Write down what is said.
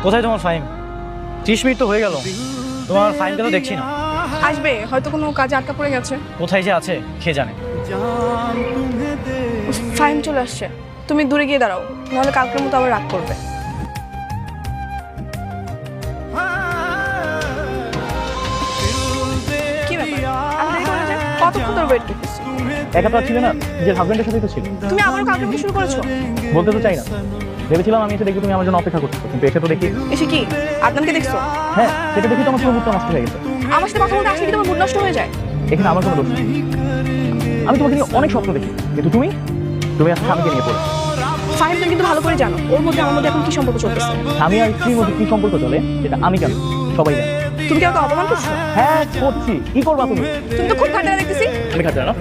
কোথায় তোমার ফাইম? 30 মিনিট তো হয়ে গেল, তোমার ফাইমটা তো দেখছি না। আসবে, হয়তো কোনো কাজে আটকা পড়ে গেছে। কোথায় যে আছে কে জানে। ফাইম চলে আসছে, তুমি দূরে গিয়ে দাঁড়াও, নাহলে কালকের মতো আবার রাগ করবে। কি ব্যাপার, আমি দেরি করে যাই? কতক্ষণ ধরে ওয়েট করতেছি? একা তো ছিল না, নিজের হাজবেন্ডের সাথেই তো ছিল। তুমি আবারও কালকে মতো শুরু করেছো? বলতে তো চাই না, ভেবেছিলাম আমি এসে দেখি তুমি আমার জন্য অপেক্ষা করছো, কিন্তু এসে তো দেখি। এসে কি আদনানকে দেখছো? হ্যাঁ, সেটা দেখি তো আমার পুরো মুডটা নষ্ট হয়ে গেছে। আমার সাথে কথা বলতে আসলে কি তোমার মুড নষ্ট হয়ে যায়? এখানে আমার কোনো দোষ নেই। আমি তোমাকে নিয়ে অনেক স্বপ্ন দেখি, কিন্তু তুমি আজকে স্বামীকে নিয়ে পড়েছো। ফাহিম, তুমি কিন্তু ভালো করে জানো ওর মধ্যে আমার মধ্যে এখন কি সম্পর্ক চলতেছে। স্বামী আর স্ত্রীর মধ্যে কি সম্পর্ক চলে সেটা আমি জানি, সবাই জানে। তুমি কি আমাকে অপমান করছো? হ্যাঁ করছি, কি করবা তুমি? তুমি তো খুব ঘাটারা দেখতেছি। আমি খাচ্ছি না।